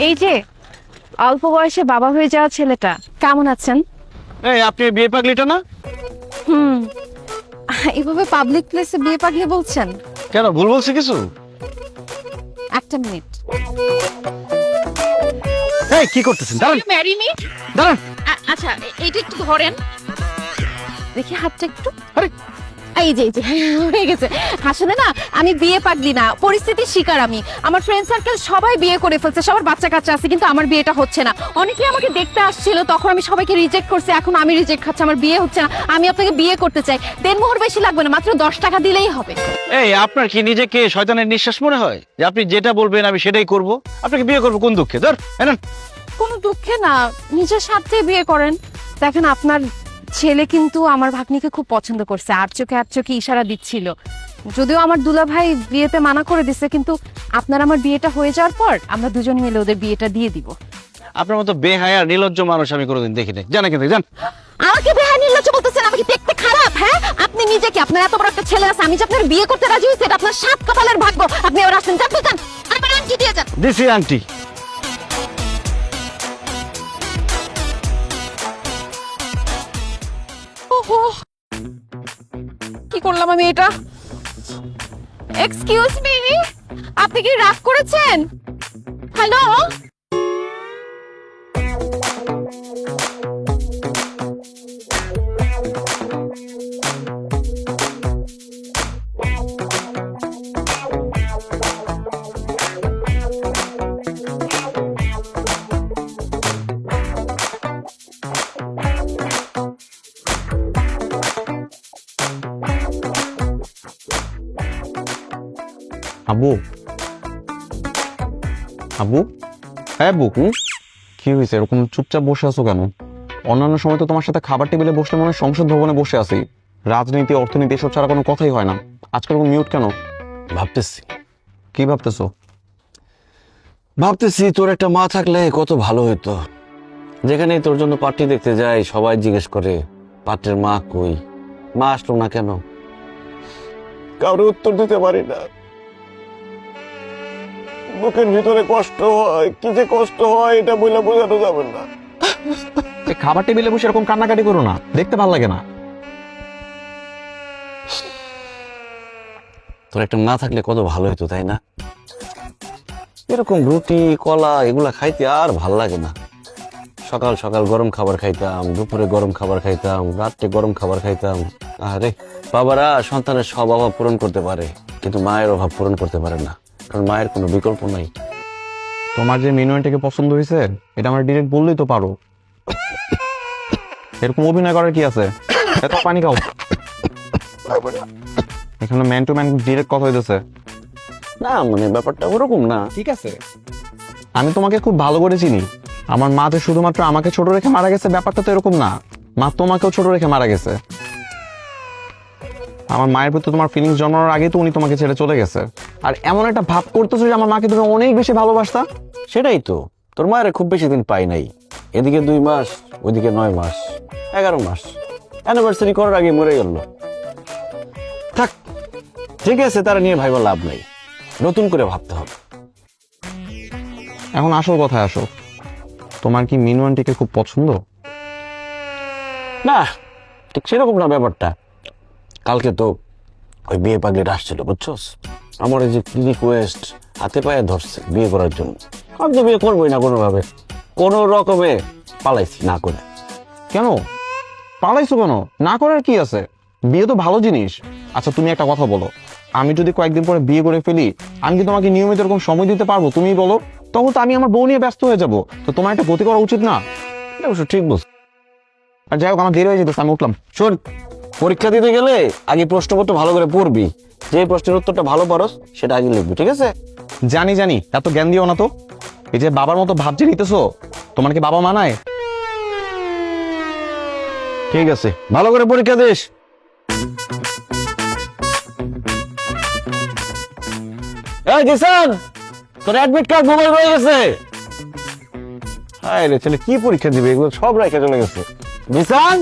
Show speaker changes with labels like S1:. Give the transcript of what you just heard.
S1: এই যে অল্প বয়সে বাবা হয়ে যাওয়া ছেলেটা, কেমন আছেন?
S2: এই আপনি বিয়ে পাগলিটা না?
S1: হুম, এভাবে পাবলিক প্লেসে বিয়ে পাগলি বলছেন?
S2: কেন ভুল বলছি কিছু?
S1: একটা মিনিট।
S2: এই কি করতেছেন? দাঁড়ান
S1: ম্যারি মি?
S2: দাঁড়ান।
S1: আচ্ছা এইটা একটু ধরেন, দেখি হাতটা একটু।
S2: আরে
S1: এই যে হয়ে গেছে। আসলে না, আমি বিয়ে পাগলি না, পরিস্থিতির শিকার আমি। আমার ফ্রেন্ড সার্কেল সবাই বিয়ে করে ফেলছে, সবার বাচ্চা কাচ্চা আছে, কিন্তু আমার বিয়েটা হচ্ছে না। অনেকেই আমাকে দেখতে আসছিল, তখন আমি সবাইকে রিজেক্ট করছি, এখন আমি রিজেক্ট খাচ্ছি, আমার বিয়ে হচ্ছে না। আমি আপনাকে বিয়ে করতে চাই, দেনমোহর বেশি লাগবে না, মাত্র 10 টাকা দিলেই হবে।
S2: এই আপনার কি নিজেকে শয়তানের নিঃশ্বাস মনে হয় যে আপনি যেটা বলবেন আমি সেটাই করব? আপনাকে বিয়ে করব কোন দুঃখে? ধর এনেন।
S1: কোনো দুঃখে না, নিজের স্বার্থে বিয়ে করেন। দেখেন, আপনার ছেলে কিন্তু আমার ভাগ্নিকে খুব পছন্দ করছে, আর চোখে ইশারা দিচ্ছিল। যদিও আমার দুলাভাই বিয়েতে মানা করে দিছে, কিন্তু আপনার আমার বিয়েটা হয়ে যাওয়ার পর আমরা দুজন মিলে ওদের বিয়েটা দিয়ে দিব।
S2: আপনার মতো বেহায়া নির্লজ্জ মানুষ আমি কোনোদিন দেখিনি। জানা কিন্তু জান।
S1: আমাকে বেহায়া নির্লজ্জ বলতেছেন? আমি কি দেখতে খারাপ? হ্যাঁ, আপনি নিজে কি, আপনার এত বড় একটা ছেলে আছে, আমি যে আপনার বিয়ে করতে রাজি হয়েছি, এটা আপনার সাত কপালের ভাগ্য। আপনি এবার আসেন, যান যান, আমার আন্টি দিয়ে যান।
S2: দিছি আন্টি।
S1: ওহো, কি করলাম আমি এটা? এক্সকিউজ মি, আপনি কি রাগ করেছেন? হ্যালো,
S3: আব্বু, আব্বু, হ্যাঁ আব্বু, কি হয়েছে? এরকম চুপচাপ বসে আছো কেন? অন্যান্য সময় তো তোমার সাথে খাবার টেবিলে বসলে মনে হয় সংসদ ভবনে বসে আছি। রাজনীতি, অর্থনীতি এসব ছাড়া কোনো কথাই হয় না। আজকাল এরকম মিউট কেন?
S4: ভাবতেছি
S3: কি ভাবতেছো?
S4: ভাবতেছি তোর একটা মা থাকলে কত ভালো হতো। যেখানে তোর জন্য পাত্রী দেখতে যাই, সবাই জিজ্ঞেস করে পাত্রের মা কই, মা আসলো না কেন? কারো উত্তর দিতে পারি না। বুকের ভিতরে কষ্ট হয়, কি যে কষ্ট হয় এটা বলে বোঝানো যাবে না।
S3: এই খাবার টেবিলে বসে এরকম কান্নাকাটি করো না, দেখতে ভালো লাগে না।
S4: তোর একটা মা থাকলে কত ভালো হতো, তাই না? এরকম রুটি কলা এগুলা খাইতে আর ভাল লাগে না। সকাল সকাল গরম খাবার খাইতাম, দুপুরে গরম খাবার খাইতাম, রাত্রে গরম খাবার খাইতাম। আরে বাবারা সন্তানের সব অভাব পূরণ করতে পারে, কিন্তু মায়ের অভাব পূরণ করতে পারে না, কারণ মায়ের কোনো বিকল্প নাই।
S3: তোমার যে মিনুয়ানটাকে পছন্দ হয়েছে এটা আমার ডিরেক্ট বললেই তো পারো। এরকম অভিনয় করার কি আছে? এত পানি খাও। এখানে ম্যান টু ম্যান ডিরেক্ট কথা হইতেছে।
S4: না মানে ব্যাপারটা ওরকম না।
S3: ঠিক আছে, আমি তোমাকে খুব ভালো করে চিনি। আমার মা যে শুধুমাত্র আমাকে ছোট রেখে মারা গেছে ব্যাপারটা তো এরকম না। মা তোমাকেও ছোট রেখে মারা গেছে। আমার মায়ের প্রতি তোমার ফিলিংস জন্মানোর আগে তো উনি তোমাকে ছেড়ে চলে গেছে। আর এমন একটা ভাব করতেছো যে আমার মাকে তুমি অনেক বেশি ভালোবাসতা।
S4: সেটাই তো, তোর মায়ের খুব বেশি দিন পাই নাই। এদিকে 2 মাস, ওইদিকে 9 মাস, 11 মাস। অ্যানিভার্সারি করার আগে মরে গেল। থাক, ঠিক আছে, তারা নিয়ে ভাইবা লাভ নাই, নতুন করে ভাবতে হবে।
S3: এখন আসল কথায় আসো, তোমার কি মিনু আন্টিকে খুব পছন্দ?
S4: না, ঠিক সেরকম না ব্যাপারটা। কালকে তো ওই বিয়ে পাগলিটা আসছিল, বুঝছস? আমার এই যে কি রিকোয়েস্ট, হাতে পায়ে ধরছে বিয়ে করার জন্য। আমি তো বিয়ে করবোই না কোনোভাবে, কোনো রকমে পালাইছি না করে।
S3: কেন পালাইছো? কেন না করার কি আছে? বিয়ে তো ভালো জিনিস। আচ্ছা তুমি একটা কথা বলো, আমি যদি কয়েকদিন পরে বিয়ে করে ফেলি, আমি কি তোমাকে নিয়মিত এরকম সময় দিতে পারবো? তুমিই বলো। তখন তো আমি আমার বউ নিয়ে ব্যস্ত হয়ে যাবো। তো তোমার একটা গতি করা উচিত না?
S4: এটা অবশ্য ঠিক বলছ।
S3: আর যাই হোক, আমার দেরি হয়ে যেতেছে, আমি উঠলাম।
S4: শোন, পরীক্ষা দিতে গেলে আগে প্রশ্নপত্র ভালো করে পড়বি। যে প্রশ্নের উত্তরটা ভালো পারস সেটা আগে লিখবি, ঠিক আছে?
S3: জানি জানি, এত জ্ঞান দিও না তো। এই যে বাবার মতো ভাবছে নিতেছো, তোমার কি বাবা মানায়?
S4: ঠিক আছে, ভালো করে পরীক্ষা দিস। এই জিসান, তোর অ্যাডমিট কার্ড মোবাইল হয়ে গেছে। হায় রে ছেলে, কি পরীক্ষা দিবে? এগুলো সব রাইখা চলে গেছে। জিসান।